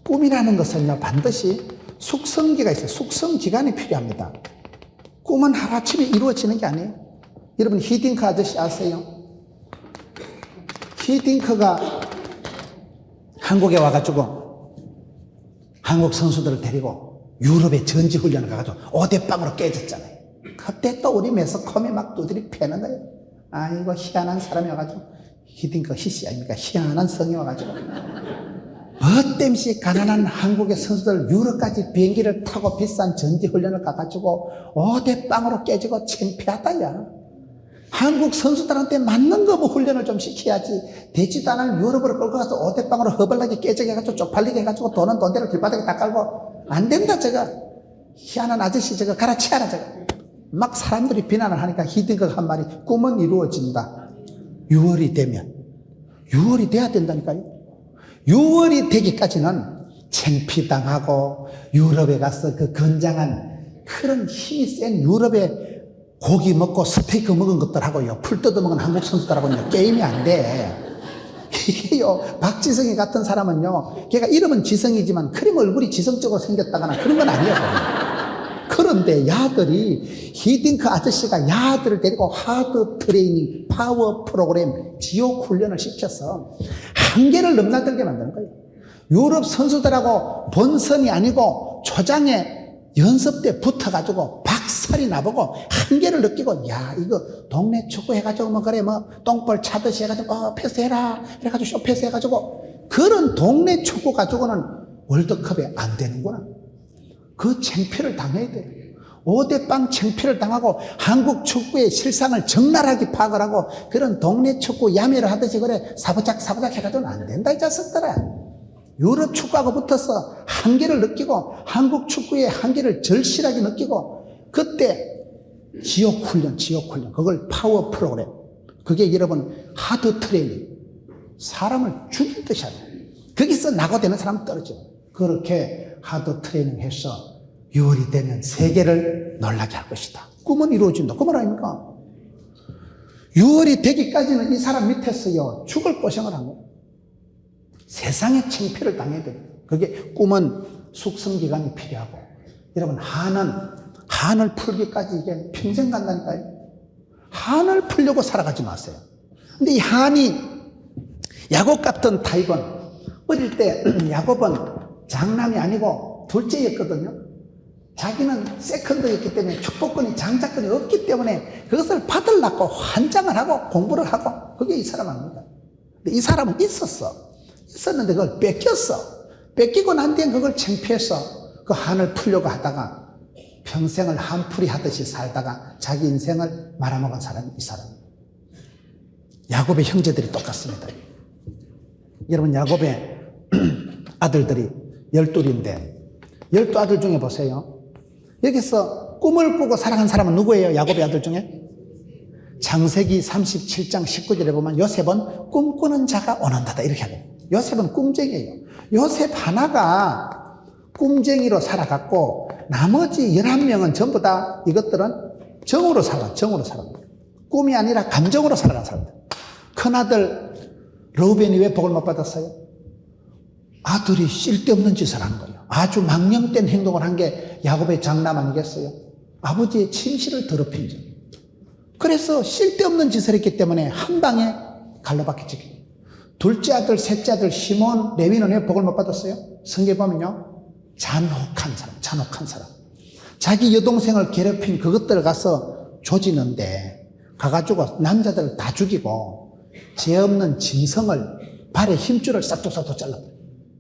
꿈이라는 것은요, 반드시 숙성기가 있어요. 숙성기간이 필요합니다. 꿈은 하루아침에 이루어지는 게 아니에요. 여러분, 히딩크 아저씨 아세요? 히딩크가 한국에 와가지고 한국 선수들을 데리고 유럽에 전지훈련을 가가지고 5대빵으로 깨졌잖아요. 그때 또 우리 매스컴이 막 두드리 패는 거예요. 아이고, 희한한 사람이 와가지고, 히딩크 히씨 아닙니까? 희한한 성이 와가지고. 멋땜시 가난한 한국의 선수들 유럽까지 비행기를 타고 비싼 전지훈련을 가가지고 5대빵으로 깨지고 창피하다, 야. 한국 선수들한테 맞는 거 뭐 훈련을 좀 시켜야지. 되지도 않은 유럽으로 끌고 가서 5대빵으로 허벌나게 깨지게 해가지고 쪽팔리게 해가지고 돈은 돈대로 길바닥에 다 깔고. 안 된다, 저거. 희한한 아저씨 저거 갈아치워라, 저거. 막 사람들이 비난을 하니까 히딩크가 한 말이, 꿈은 이루어진다. 6월이 되면. 6월이 돼야 된다니까요. 6월이 되기까지는 창피당하고 유럽에 가서 그 건장한 그런 힘이 센 유럽에 고기 먹고 스테이크 먹은 것들하고요, 풀 뜯어먹은 한국 선수들하고는 게임이 안 돼. 이게요, 박지성이 같은 사람은요, 걔가 이름은 지성이지만 크림 얼굴이 지성적으로 생겼다거나 그런 건 아니에요. 그런데 야들이, 히딩크 아저씨가 야들을 데리고 하드 트레이닝, 파워 프로그램, 지옥 훈련을 시켜서 한계를 넘나들게 만드는 거예요. 유럽 선수들하고 본선이 아니고 초장에 연습 때 붙어가지고 박살이 나보고 한계를 느끼고, 야, 이거 동네 축구 해가지고 뭐 그래 뭐 똥볼 차듯이 해가지고 패스해라 이래가지고 쇼패스 해가지고 그런 동네 축구 가지고는 월드컵에 안 되는구나. 그 창피를 당해야 돼요. 5대빵 창피를 당하고 한국 축구의 실상을 적나라하게 파악을 하고 그런 동네 축구 야매를 하듯이 그래 사부작 해가지고는 안 된다, 이 자식들아. 유럽 축구하고 붙어서 한계를 느끼고 한국 축구의 한계를 절실하게 느끼고, 그때 지옥훈련 그걸 파워 프로그램, 그게 여러분 하드 트레이닝, 사람을 죽일 듯이 하는, 거기서 낙오되는 사람은 떨어져. 그렇게 하드 트레이닝 해서 6월이 되면 세계를 놀라게 할 것이다. 꿈은 이루어진다. 그 말 아닙니까? 6월이 되기까지는 이 사람 밑에서요, 죽을 고생을 한 거예요. 세상의 창피를 당해야 돼요. 그게 꿈은 숙성기간이 필요하고, 여러분, 한을 풀기까지 이게 평생 간다니까요. 한을 풀려고 살아가지 마세요. 근데 이 한이 야곱 같은 타입은, 어릴 때 야곱은 장남이 아니고 둘째였거든요. 자기는 세컨드였기 때문에 축복권이, 장자권이 없기 때문에 그것을 받으려고 환장을 하고 공부를 하고, 그게 이 사람 아닙니다. 근데 이 사람은 있었는데 그걸 뺏기고 난 뒤엔 그걸 창피해서 그 한을 풀려고 하다가 평생을 한풀이 하듯이 살다가 자기 인생을 말아먹은 사람이 이 사람입니다. 야곱의 형제들이 똑같습니다. 여러분, 야곱의 아들들이 12인데 12아들 중에 보세요. 여기서 꿈을 꾸고 살아간 사람은 누구예요? 야곱의 아들 중에? 창세기 37장 19절에 보면 요셉은 꿈꾸는 자가 오는다다 이렇게 하거든요. 요셉은 꿈쟁이에요. 요셉 하나가 꿈쟁이로 살아갔고 나머지 11명은 전부 다 이것들은 정으로 살아. 꿈이 아니라 감정으로 살아간 사람들. 큰아들 르우벤이 왜 복을 못 받았어요? 아들이 쓸데없는 짓을 하는 거예요. 아주 망령된 행동을 한 게 야곱의 장남 아니겠어요? 아버지의 침실을 더럽힌 점. 그래서 쓸데없는 짓을 했기 때문에 한 방에 갈라박혀 죽여요. 둘째 아들, 셋째 아들 시몬, 레위는 왜 복을 못 받았어요? 성경에 보면요, 잔혹한 사람. 자기 여동생을 괴롭힌 그것들 가서 조지는데 가가지고 남자들을 다 죽이고 죄 없는 짐승을 발에 힘줄을 싹둑싹둑 잘라버려요.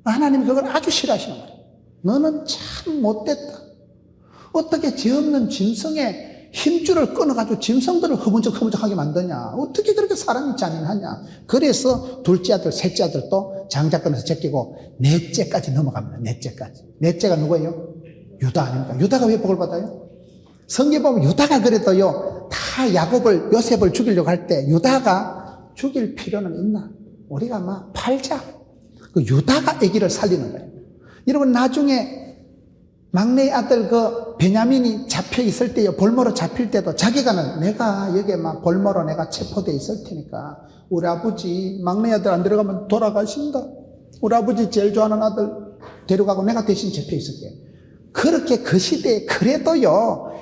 하나님이 그걸 아주 싫어하시는 거예요. 너는 참 못됐다. 어떻게 죄 없는 짐승의 힘줄을 끊어가지고 짐승들을 허문적하게 만드냐. 어떻게 그렇게 사람이 잔인하냐. 그래서 둘째 아들, 셋째 아들도 장자권에서 제끼고 넷째까지 넘어갑니다. 넷째가 누구예요? 유다 아닙니까? 유다가 왜 복을 받아요? 성경에 보면 유다가 그래도요, 다 요셉을 죽이려고 할 때 유다가 죽일 필요는 있나? 우리가 막 팔자. 그 유다가 아기를 살리는 거예요. 여러분, 나중에 막내 아들 베냐민이 잡혀 있을 때요, 볼모로 잡힐 때도 자기가는 내가 여기에 막 볼모로 내가 체포돼 있을 테니까 우리 아버지 막내 아들 안 들어가면 돌아가신다. 우리 아버지 제일 좋아하는 아들 데려가고 내가 대신 잡혀 있을게. 그렇게 그 시대에 그래도요,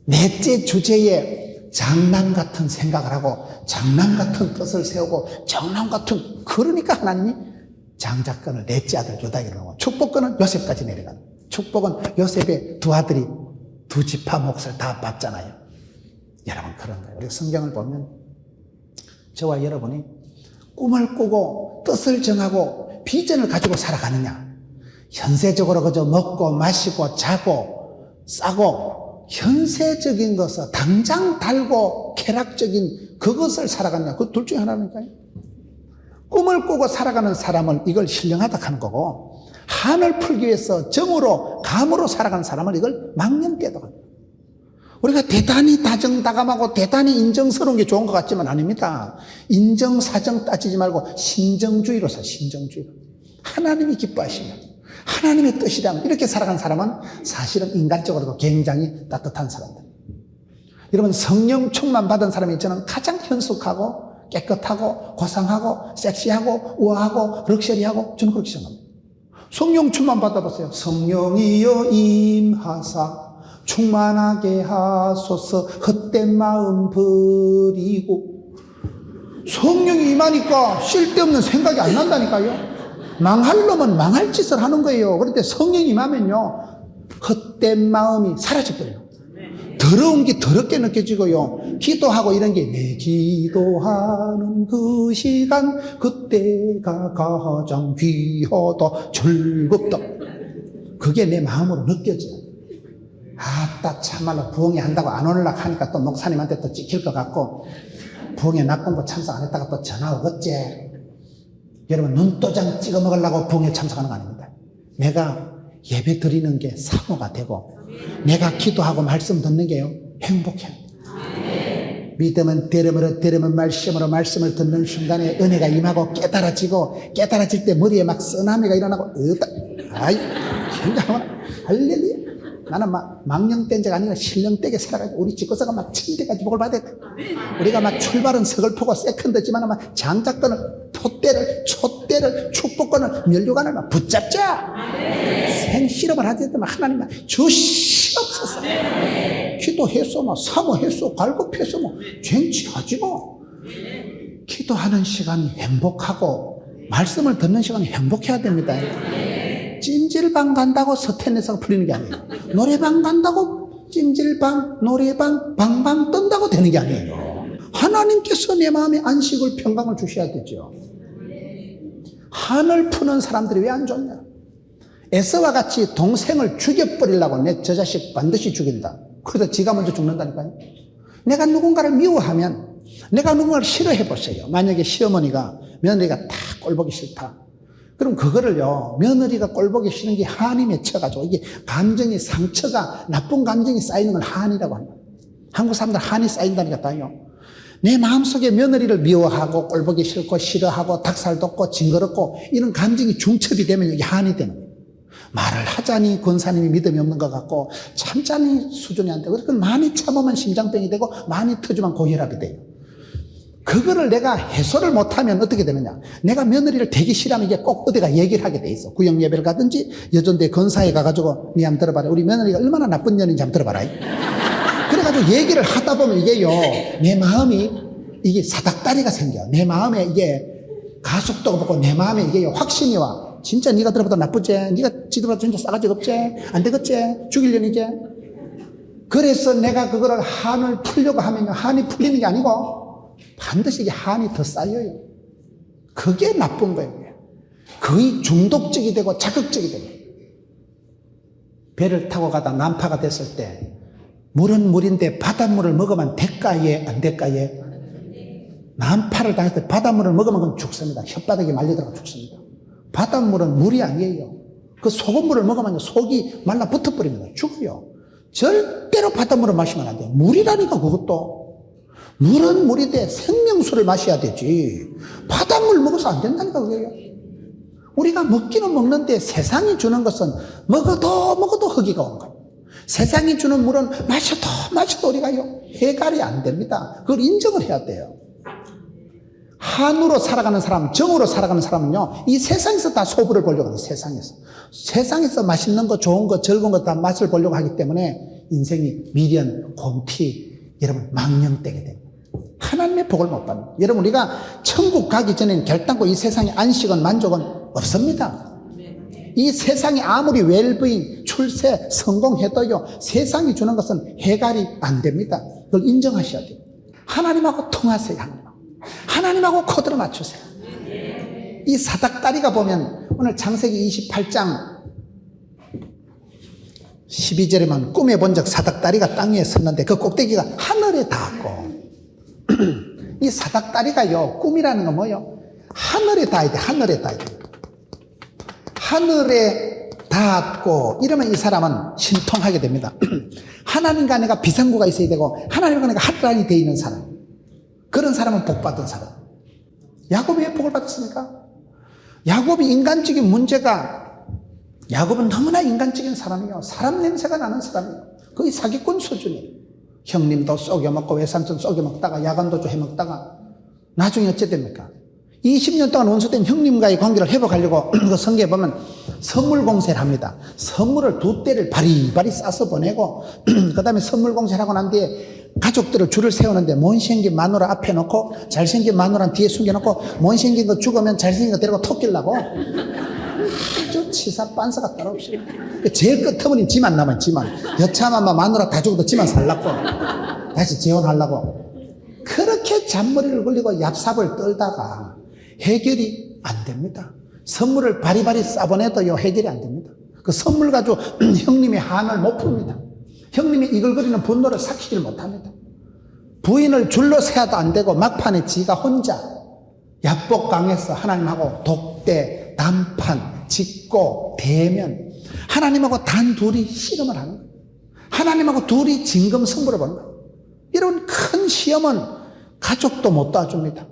넷째 주제에 장남 같은 생각을 하고 장남 같은 뜻을 세우고 장남 같은, 그러니까 하나님이 장자권을 넷째 아들 요다에게 놓고 축복권은 요셉까지 내려가는. 축복은 요셉의 두 아들이 두 지파 몫을 다 받잖아요. 여러분, 그런 거예요. 우리 성경을 보면 저와 여러분이 꿈을 꾸고 뜻을 정하고 비전을 가지고 살아가느냐, 현세적으로 그저 먹고 마시고 자고 싸고 현세적인 것을 당장 달고 쾌락적인 그것을 살아가느냐, 그 둘 중에 하나니까요. 꿈을 꾸고 살아가는 사람을 이걸 신령하다 하는 거고, 한을 풀기 위해서 정으로 감으로 살아가는 사람을 이걸 망령되다 합니다. 우리가 대단히 다정다감하고 대단히 인정스러운 게 좋은 것 같지만 아닙니다. 인정사정 따지지 말고 신정주의로 살, 신정주의로. 하나님이 기뻐하시면, 하나님의 뜻이라면 이렇게 살아가는 사람은 사실은 인간적으로도 굉장히 따뜻한 사람들. 여러분, 성령 충만 받은 사람이 저는 가장 현숙하고 깨끗하고 고상하고 섹시하고 우아하고 럭셔리하고, 저는 그렇게 생각합니다. 성령 충만 받아보세요. 성령이여 임하사 충만하게 하소서 헛된 마음 버리고. 성령이 임하니까 쓸데없는 생각이 안 난다니까요. 망할 놈은 망할 짓을 하는 거예요. 그런데 성령이 임하면요, 헛된 마음이 사라져버려요. 더러운 게 더럽게 느껴지고요, 기도하고 이런 게, 내 기도하는 그 시간 그때가 가장 귀하다 즐겁다, 그게 내 마음으로 느껴져요. 아따, 참말로 부흥회 한다고 안 오려고 하니까 또 목사님한테 또 찍힐 것 같고, 부흥회 낙공부 참석 안 했다가 또 전화 오겠지. 여러분, 눈도장 찍어 먹으려고 부흥회 참석하는 거 아닙니다. 내가 예배 드리는 게 사모가 되고, 내가 기도하고 말씀 듣는 게요, 행복해요. 믿음은 들음으로 말씀으로 말씀을 듣는 순간에 은혜가 임하고 깨달아지고, 깨달아질 때 머리에 막 쓰나미가 일어나고, 아이, 굉장히, 할렐루야. 나는 막 망령된 자가 아니라 신령되게 살아가지고 우리 집구석은 막 천대까지 복을 받아야 돼. 우리가 막 출발은 서글프고 세컨드지만 막 장자권을, 촛대를, 축복권을, 면류관을 막 붙잡자. 생실험을 하더라도 하나님 주시옵소서. 기도했어, 뭐 사모했어, 갈급했어, 뭐 쟁취하지 뭐. 기도하는 시간이 행복하고 말씀을 듣는 시간이 행복해야 됩니다. 찜질방 간다고 스트레스가 풀리는 게 아니에요. 노래방 간다고 찜질방, 노래방, 방방 뜬다고 되는 게 아니에요. 하나님께서 내 마음에 안식을, 평강을 주셔야 되죠. 한을 푸는 사람들이 왜 안 좋냐? 에서와 같이 동생을 죽여버리려고, 내 저 자식 반드시 죽인다. 그래서 지가 먼저 죽는다니까요. 내가 누군가를 미워하면, 내가 누군가를 싫어해보세요. 만약에 시어머니가 며느리가 다 꼴보기 싫다. 그럼 그거를요, 며느리가 꼴보기 싫은 게 한이 맺혀가지고, 이게 감정이, 상처가, 나쁜 감정이 쌓이는 걸 한이라고 합니다. 한국 사람들 한이 쌓인다니까요. 내 마음속에 며느리를 미워하고 꼴보기 싫고 싫어하고 닭살 돋고 징그럽고 이런 감정이 중첩이 되면 이게 한이 되는 거예요. 말을 하자니 권사님이 믿음이 없는 것 같고 참자니 수준이 안 되고, 그러니까 많이 참으면 심장병이 되고 많이 터주면 고혈압이 돼요. 그거를 내가 해소를 못하면 어떻게 되느냐? 내가 며느리를 되기 싫으면 이게 꼭 어디가 얘기를 하게 돼 있어. 구역 예배를 가든지 여전대 건사에 가가지고 니 한번 들어봐라. 우리 며느리가 얼마나 나쁜 년인지 한번 들어봐라. 그래가지고 얘기를 하다 보면 이게요, 내 마음이 이게 사닥다리가 생겨. 내 마음에 이게 가속도가 붙고 내 마음에 이게 확신이 와. 진짜 네가 들어봐도 나쁘지? 네가 지들어봐도 진짜 싸가지가 없지? 안 되겠지? 죽이려니지? 그래서 내가 그거를 한을 풀려고 하면요, 한이 풀리는 게 아니고 반드시 이게 한이 더 쌓여요. 그게 나쁜 거예요. 거의 중독적이 되고 자극적이 되고. 배를 타고 가다 난파가 됐을 때 물은 물인데 바닷물을 먹으면 될까예 안 될까예? 난파를 당했을 때 바닷물을 먹으면 그건 죽습니다. 혓바닥에 말려들어가 죽습니다. 바닷물은 물이 아니에요. 그 소금물을 먹으면 속이 말라 붙어버립니다. 죽어요. 절대로 바닷물을 마시면 안 돼요. 물이라니까 그것도. 물은 물인데 생명수를 마셔야 되지. 바닷물 먹어서 안 된다니까 그게요. 우리가 먹기는 먹는데 세상이 주는 것은 먹어도 허기가 오는 거예요. 세상이 주는 물은 마셔도 우리가요, 해갈이 안 됩니다. 그걸 인정을 해야 돼요. 한으로 살아가는 사람, 정으로 살아가는 사람은요, 이 세상에서 다 소부를 보려고 해요. 세상에서 맛있는 거, 좋은 거, 즐거운 거 다 맛을 보려고 하기 때문에 인생이 미련, 곰티, 여러분 망령되게 됩니다. 하나님의 복을 못 받는. 여러분, 우리가 천국 가기 전에는 결단코 이 세상의 안식은 만족은 없습니다. 이 세상이 아무리 웰빙, 출세, 성공해도요, 세상이 주는 것은 해갈이 안 됩니다. 그걸 인정하셔야 돼요. 하나님하고 통하세요. 하나님하고 코드를 맞추세요. 이 사닥다리가 보면 오늘 창세기 28장 12절에만 꿈에 본 적 사닥다리가 땅 위에 섰는데 그 꼭대기가 하늘에 닿았고 이 사닥다리가요, 꿈이라는 건 뭐예요? 하늘에 닿아야 돼. 하늘에 닿아야 돼. 하늘에 닿았고 이러면 이 사람은 신통하게 됩니다. 하나님과 내가 비상구가 있어야 되고 하나님과 내가 핫라인이 되어 있는 사람, 그런 사람은 복받은 사람. 야곱이 왜 복을 받았습니까? 야곱이 인간적인 문제가, 야곱은 너무나 인간적인 사람이에요. 사람 냄새가 나는 사람이에요. 거의 사기꾼 수준이에요. 형님도 쏘겨먹고 외삼촌 쏘겨먹다가 야간도주 해먹다가 나중에 어째 됩니까? 20년 동안 원수된 형님과의 관계를 회복하려고 그 성경에 보면 선물 공세를 합니다. 선물을 2대를 바리바리 싸서 보내고 그 다음에 선물 공세를 하고 난 뒤에 가족들을 줄을 세우는데 못생긴 마누라 앞에 놓고 잘생긴 마누라는 뒤에 숨겨놓고 못생긴 거 죽으면 잘생긴 거 데리고 토끼려고 아주 치사 빤사가 따로 없이 제일 끝터무니 지만 남아. 지만 여차하면 마누라 다 죽어도 지만 살라고 다시 재혼하려고 그렇게 잔머리를 굴리고 얍삽을 떨다가 해결이 안 됩니다. 선물을 바리바리 싸보내도요 해결이 안 됩니다. 그 선물 가지고 형님의 한을 못 풉니다. 형님이 이글거리는 분노를 삭히질 못합니다. 부인을 줄로 세야도 안 되고 막판에 지가 혼자 약복 강해서 하나님하고 독대, 남판, 직고, 대면 하나님하고 단 둘이 씨름을 하는 거예요. 하나님하고 둘이 진검승부를 보는 거예요. 이런 큰 시험은 가족도 못 도와줍니다.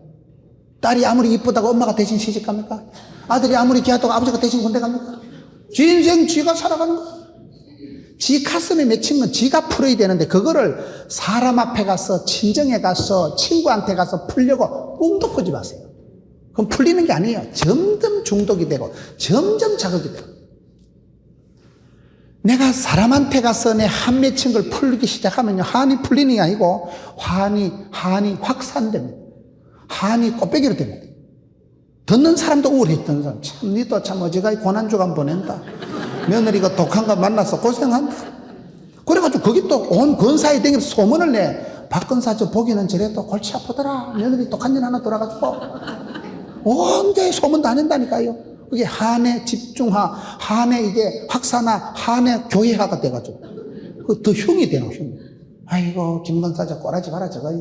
딸이 아무리 이쁘다고 엄마가 대신 시집갑니까? 아들이 아무리 귀하다고 아버지가 대신 군대 갑니까? 지 인생 지가 살아가는 거예요. 지 가슴에 맺힌 건 지가 풀어야 되는데 그거를 사람 앞에 가서 친정에 가서 친구한테 가서 풀려고 꿈도 꾸지 마세요. 그럼 풀리는 게 아니에요. 점점 중독이 되고 점점 자극이 되고 내가 사람한테 가서 내 한 맺힌 걸 풀기 시작하면요 한이 풀리는 게 아니고 한이 확산됩니다. 한이 꽃배기로 됩니다. 듣는 사람도 우울해. 듣는 사람 참 니도 참 어지간히 고난주간 보낸다. 며느리가 독한 거 만나서 고생한다. 그래가지고 거기 또 온 건사에 댕겨서 소문을 내. 박건사 저 보기는 저래도 골치 아프더라. 며느리 독한 년 하나 돌아가지고 온데 소문 다 낸다니까요. 그게 한의 집중화, 한의 이게 확산화, 한의 교회화가 돼가지고 그 더 흉이 되는 흉이. 아이고 김건사 저 꼬라지 봐라 저거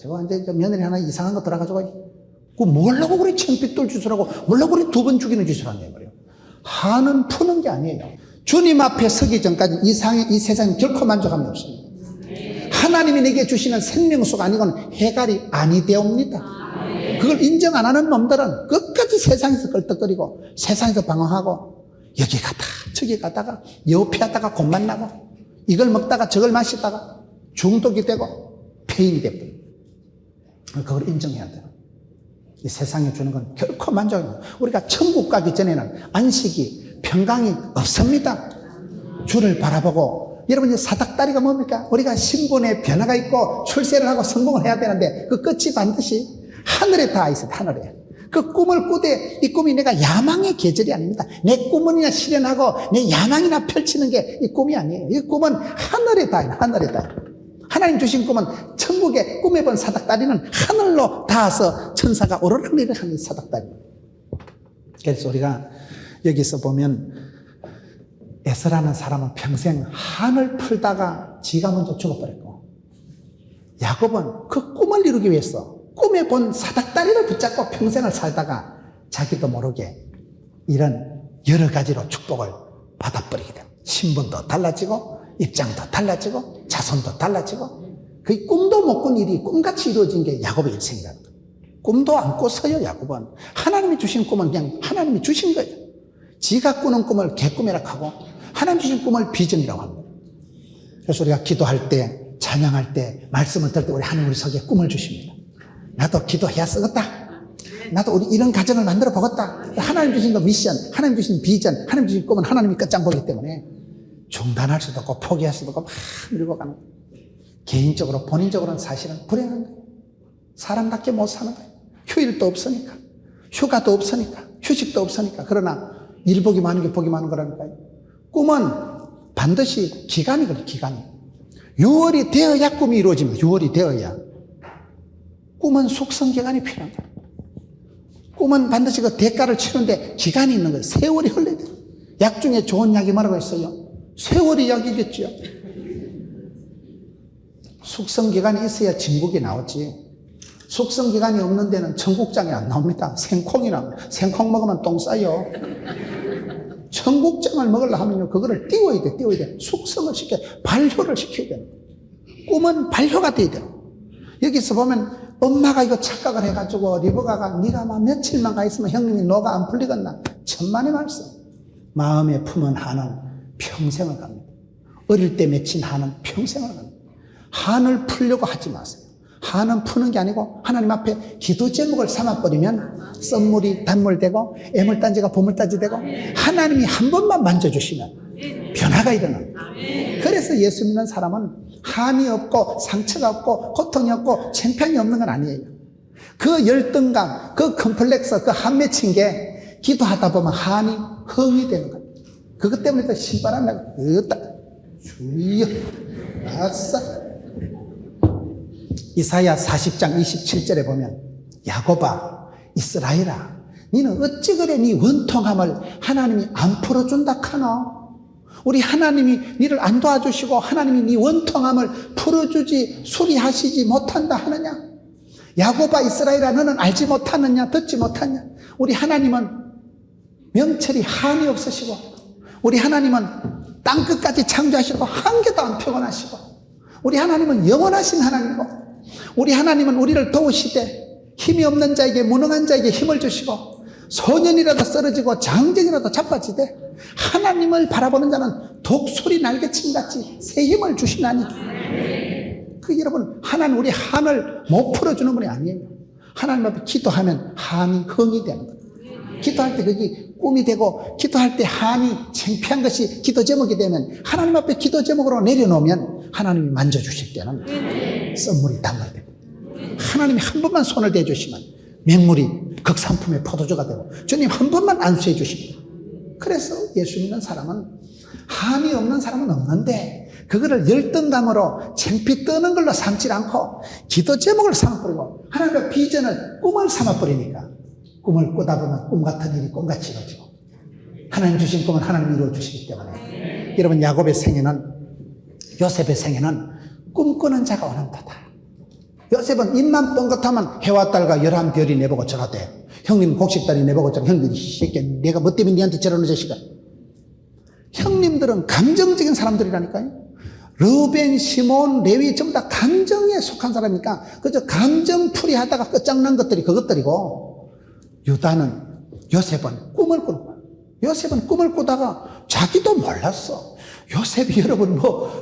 완전 며느리 하나 이상한 거 들어가지고 그 뭐라고 그래 창pit돌 짓을 하고 뭐라고 그래 2번 죽이는 짓을 하냐 말이에요. 한은 푸는 게 아니에요. 주님 앞에 서기 전까지 이 세상에 결코 만족함이 없습니다. 하나님이 내게 주시는 생명수가 아니고는 해갈이 아니 되옵니다. 그걸 인정 안 하는 놈들은 끝까지 세상에서 걸떡거리고 세상에서 방황하고 여기 가다 저기 가다가 여피하다가 곧 만나고 이걸 먹다가 저걸 마시다가 중독이 되고 폐인이 됩니다. 그걸 인정해야 돼요. 이 세상에 주는 건 결코 만족입니다. 우리가 천국 가기 전에는 안식이 평강이 없습니다. 주를 바라보고 여러분 이 사닥다리가 뭡니까? 우리가 신분의 변화가 있고 출세를 하고 성공을 해야 되는데 그 끝이 반드시 하늘에 닿아 있어요. 하늘에. 그 꿈을 꾸되 이 꿈이 내가 야망의 계절이 아닙니다. 내 꿈은이나 실현하고 내 야망이나 펼치는 게 이 꿈이 아니에요. 이 꿈은 하늘에 닿아요. 하늘에 닿아요. 하나님 주신 꿈은 천국의 꿈에 본 사닥다리는 하늘로 닿아서 천사가 오르락내리락 하는 사닥다리. 그래서 우리가 여기서 보면 에서라는 사람은 평생 한을 풀다가 지가 먼저 죽어버렸고 야곱은 그 꿈을 이루기 위해서 꿈에 본 사닥다리를 붙잡고 평생을 살다가 자기도 모르게 이런 여러 가지로 축복을 받아버리게 돼요. 신분도 달라지고 입장도 달라지고 자손도 달라지고 그 꿈도 못 꾼 일이 꿈같이 이루어진 게 야곱의 일생이라는 거예요. 꿈도 안 꿨어요. 야곱은 하나님이 주신 꿈은 그냥 하나님이 주신 거예요. 지가 꾸는 꿈을 개꿈이라고 하고 하나님 주신 꿈을 비전이라고 합니다. 그래서 우리가 기도할 때 찬양할 때 말씀을 들을 때 우리 하나님 우리 속에 꿈을 주십니다. 나도 기도해야 쓰겠다. 나도 우리 이런 가정을 만들어 보겠다. 하나님 주신 거 미션, 하나님 주신 비전, 하나님 주신 꿈은 하나님이 끝장 보기 때문에 중단할 수도 없고 포기할 수도 없고 막 밀고 가는 거예요. 개인적으로 본인적으로는 사실은 불행한 거예요. 사람답게 못 사는 거예요. 휴일도 없으니까, 휴가도 없으니까, 휴식도 없으니까. 그러나 일 보기 많은 게 복이 많은 거라니까요. 꿈은 반드시 기간이 걸려요. 기간이 6월이 되어야 꿈이 이루어집니다. 6월이 되어야. 꿈은 숙성 기간이 필요한 거예요. 꿈은 반드시 그 대가를 치는데 기간이 있는 거예요. 세월이 흘러야 돼요. 약 중에 좋은 약이 뭐라고 했어요? 세월이 약이겠죠. 숙성 기간이 있어야 진국이 나오지. 숙성 기간이 없는 데는 청국장이 안 나옵니다. 생콩이 나옵니다. 생콩 먹으면 똥 싸요. 청국장을 먹으려 하면요, 그거를 띄워야 돼, 띄워야 돼. 숙성을 시켜, 발효를 시켜야 돼. 꿈은 발효가 돼야 돼. 여기서 보면 엄마가 이거 착각을 해가지고 리버가가 네가 막 며칠만 가 있으면 형님이 너가 안 풀리겠나? 천만의 말씀. 마음에 품은 한은 평생을 갑니다. 어릴 때 맺힌 한은 평생을 갑니다. 한을 풀려고 하지 마세요. 한은 푸는 게 아니고 하나님 앞에 기도 제목을 삼아버리면 썸물이 단물되고 애물단지가 보물단지 되고 하나님이 한 번만 만져주시면 변화가 일어납니다. 그래서 예수 믿는 사람은 한이 없고 상처가 없고 고통이 없고 창피함이 없는 건 아니에요. 그 열등감, 그 컴플렉스, 그 한 맺힌 게 기도하다 보면 한이 흥이 되는 거예요. 그것 때문에 또 신바람 나고 으따 주여 아싸. 이사야 40장 27절에 보면 야곱아 이스라엘아 니는 어찌 그래 니 원통함을 하나님이 안 풀어준다 카노? 우리 하나님이 니를 안 도와주시고 하나님이 니 원통함을 풀어주지 수리하시지 못한다 하느냐? 야곱아 이스라엘아 너는 알지 못하느냐? 듣지 못하느냐? 우리 하나님은 명철이 한이 없으시고 우리 하나님은 땅끝까지 창조하시고 한 개도 안 피곤하시고 우리 하나님은 영원하신 하나님이고 우리 하나님은 우리를 도우시되 힘이 없는 자에게 무능한 자에게 힘을 주시고 소년이라도 쓰러지고 장정이라도 자빠지되 하나님을 바라보는 자는 독수리 날개침같이 새 힘을 주시나니. 그 여러분 하나님 우리 한을 못 풀어주는 분이 아니에요. 하나님 앞에 기도하면 한이 흥이 되는 거예요. 기도할 때 그게 꿈이 되고 기도할 때 한이 창피한 것이 기도 제목이 되면 하나님 앞에 기도 제목으로 내려놓으면 하나님이 만져주실 때는 썸물이 단물되고 하나님이 한 번만 손을 대주시면 맹물이 극상품의 포도주가 되고 주님 한 번만 안수해 주십니다. 그래서 예수 믿는 사람은 한이 없는 사람은 없는데 그거를 열등감으로 창피 떠는 걸로 삼지 않고 기도 제목을 삼아버리고 하나님의 비전을 꿈을 삼아버리니까 꿈을 꾸다 보면 꿈 같은 일이 꿈같이 이루어지고 하나님 주신 꿈은 하나님이 이루어 주시기 때문에 여러분 야곱의 생애는 요셉의 생애는 꿈꾸는 자가 원한다다. 요셉은 입만 뻥긋하면 해와 딸과 11별이 내보고 절하대. 형님 곡식딸이 내보고 절하. 형님이 새끼 내가 뭐 때문에 니한테 절하는 자식아. 형님들은 감정적인 사람들이라니까요. 르벤, 시몬, 레위 전부 다 감정에 속한 사람이니까 그저 감정풀이 하다가 끝장난 것들이 그것들이고 유다는 요셉은 꿈을 꾸는 거야. 요셉은 꿈을 꾸다가 자기도 몰랐어. 요셉이 여러분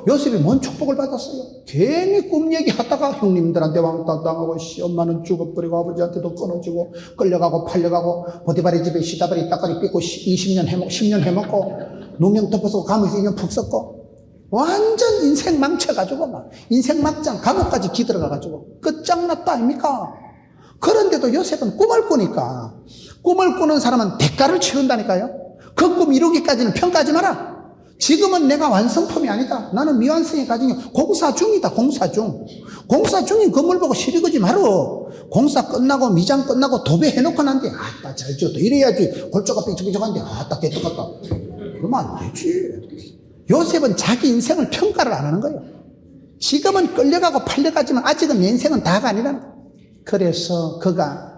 요셉이 뭔 축복을 받았어요? 괜히 꿈 얘기하다가 형님들한테 왕따 당하고 엄마는 죽어버리고 아버지한테도 끊어지고 끌려가고 팔려가고 보디발의 집에 시다발이 따까리 삐고 20년 해먹고 10년 해먹고 누명 덮어서 감옥에서 2년 푹 썼고 완전 인생 망쳐가지고 막 인생 막장 감옥까지 기들어가가지고 끝장났다 아닙니까? 그런데도 요셉은 꿈을 꾸니까 꿈을 꾸는 사람은 대가를 치른다니까요. 그 꿈 이루기까지는 평가하지 마라. 지금은 내가 완성품이 아니다. 나는 미완성의 과정이 공사 중이다. 공사 중. 공사 중인 건물 보고 시리거지 말어. 공사 끝나고 미장 끝나고 도배해놓고 난데 아따 잘 지었다. 이래야지 골조가 삐죽삐죽한데 아따 개떡같다. 그러면 안 되지. 요셉은 자기 인생을 평가를 안 하는 거예요. 지금은 끌려가고 팔려가지만 아직은 내 인생은 다가 아니라는 거예요. 그래서 그가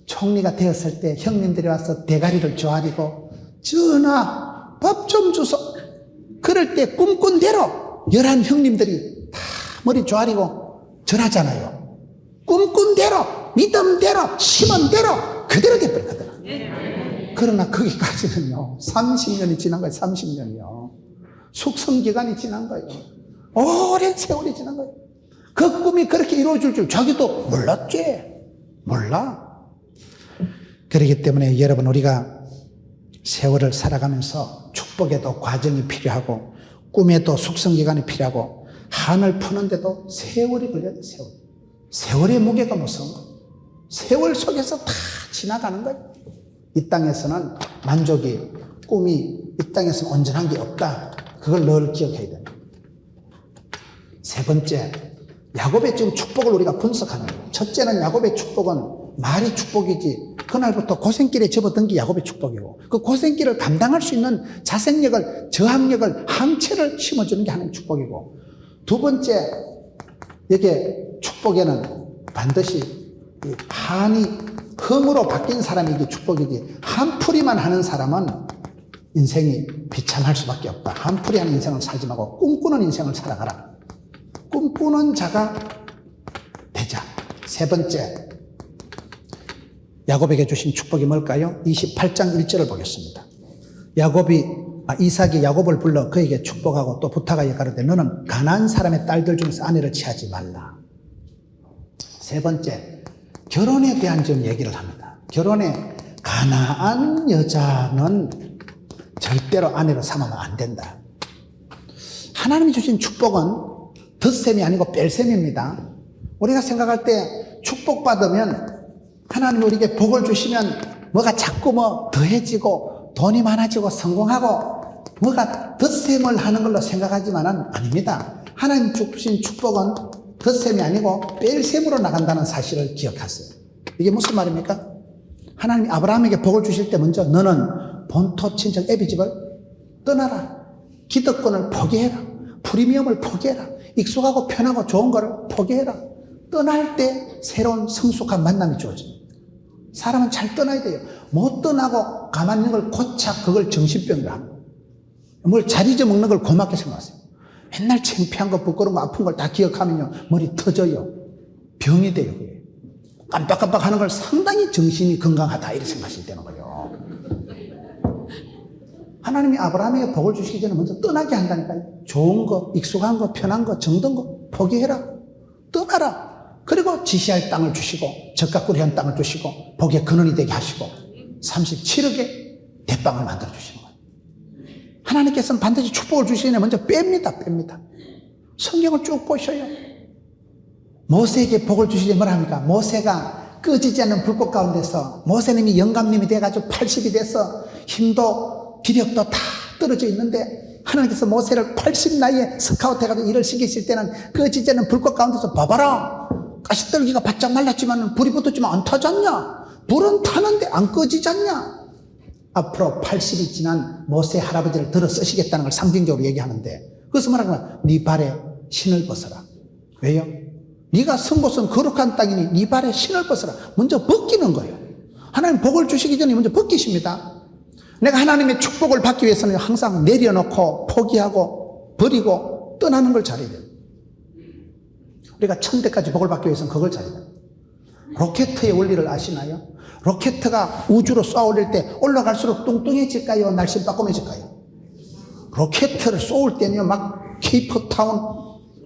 총리가 되었을 때 형님들이 와서 대가리를 조아리고 전하 밥 좀 주소. 그럴 때 꿈꾼 대로 11 형님들이 다 머리 조아리고 절하잖아요. 꿈꾼 대로 믿음대로 심은 대로 그대로 돼버렸거든. 그러나 거기까지는요 30년이 지난 거예요. 30년이요 숙성기간이 지난 거예요. 오랜 세월이 지난 거예요. 그 꿈이 그렇게 이루어질 줄 자기도 몰랐지. 몰라. 그렇기 때문에 여러분, 우리가 세월을 살아가면서 축복에도 과정이 필요하고 꿈에도 숙성기간이 필요하고 한을 푸는데도 세월이 걸려요. 세월의 무게가 무서운 거예요. 세월 속에서 다 지나가는 거예요. 이 땅에서는 만족이, 꿈이 이 땅에서는 온전한 게 없다. 그걸 늘 기억해야 됩니다. 세 번째, 야곱의 지금 축복을 우리가 분석하는 거예요. 첫째는 야곱의 축복은 말이 축복이지, 그날부터 고생길에 접어든 게 야곱의 축복이고, 그 고생길을 감당할 수 있는 자생력을, 저항력을, 항체를 심어주는 게 하나님의 축복이고, 두 번째, 이게 축복에는 반드시 한이 흠으로 바뀐 사람이 이게 축복이지, 한풀이만 하는 사람은 인생이 비참할 수밖에 없다. 한풀이 하는 인생을 살지 말고 꿈꾸는 인생을 살아가라. 꿈꾸는 자가 되자. 세 번째, 야곱에게 주신 축복이 뭘까요? 28장 1절을 보겠습니다. 이삭이 야곱을 불러 그에게 축복하고 또 부탁하여 가로되 너는 가나안 사람의 딸들 중에서 아내를 취하지 말라. 세 번째, 결혼에 대한 좀 얘기를 합니다. 결혼에 가나안 여자는 절대로 아내로 삼으면 안 된다. 하나님이 주신 축복은 덧셈이 아니고 뺄셈입니다. 우리가 생각할 때 축복받으면 하나님이 우리에게 복을 주시면 뭐가 자꾸 더해지고 돈이 많아지고 성공하고 뭐가 덧셈을 하는 걸로 생각하지만은 아닙니다. 하나님 주신 축복은 덧셈이 아니고 뺄셈으로 나간다는 사실을 기억하세요. 이게 무슨 말입니까? 하나님이 아브라함에게 복을 주실 때 먼저 너는 본토 친척 애비 집을 떠나라. 기득권을 포기해라. 프리미엄을 포기해라. 익숙하고 편하고 좋은 거를 포기해라. 떠날 때 새로운 성숙한 만남이 주어집니다. 사람은 잘 떠나야 돼요. 못 떠나고 가만히 있는 걸 고착, 그걸 정신병이라 합니다. 뭘 잘 잊어먹는 걸 고맙게 생각하세요. 맨날 창피한 거, 부끄러운 거, 아픈 걸 다 기억하면요, 머리 터져요. 병이 돼요. 그게. 깜빡깜빡 하는 걸 상당히 정신이 건강하다, 이렇게 생각하시면 되는 거예요. 하나님이 아브라함에게 복을 주시기 전에 먼저 떠나게 한다니까요. 좋은 거, 익숙한 거, 편한 거, 정든 거 포기해라. 떠나라. 그리고 지시할 땅을 주시고 적각구리한 땅을 주시고 복의 근원이 되게 하시고 37억의 대빵을 만들어 주시는 거예요. 하나님께서는 반드시 축복을 주시기 전에 먼저 뺍니다. 성경을 쭉 보셔요. 모세에게 복을 주시기 전에 뭐라 합니까? 모세가 꺼지지 않는 불꽃 가운데서 모세님이 영감님이 돼가지고 80이 돼서 힘도 기력도 다 떨어져 있는데 하나님께서 모세를 80 나이에 스카우트 해가지고 일을 시키실 때는 꺼지지 않는 불꽃 가운데서 봐봐라. 가시떨기가 바짝 말랐지만 불이 붙었지만 안 타졌냐? 불은 타는데 안 꺼지지 않냐? 앞으로 80이 지난 모세 할아버지를 들어 쓰시겠다는 걸 상징적으로 얘기하는데 그것은 뭐라고 네 발에 신을 벗어라. 왜요? 네가 선 곳은 거룩한 땅이니 네 발에 신을 벗어라. 먼저 벗기는 거예요. 하나님 복을 주시기 전에 먼저 벗기십니다. 내가 하나님의 축복을 받기 위해서는 항상 내려놓고 포기하고 버리고 떠나는 걸 잘해야 돼요. 우리가 1000대까지 복을 받기 위해서는 그걸 잘해야 돼요. 로켓의 원리를 아시나요? 로켓가 우주로 쏘아 올릴 때 올라갈수록 뚱뚱해질까요? 날씬빠꼼해질까요? 로켓을 쏘을 때는요, 막 케이프타운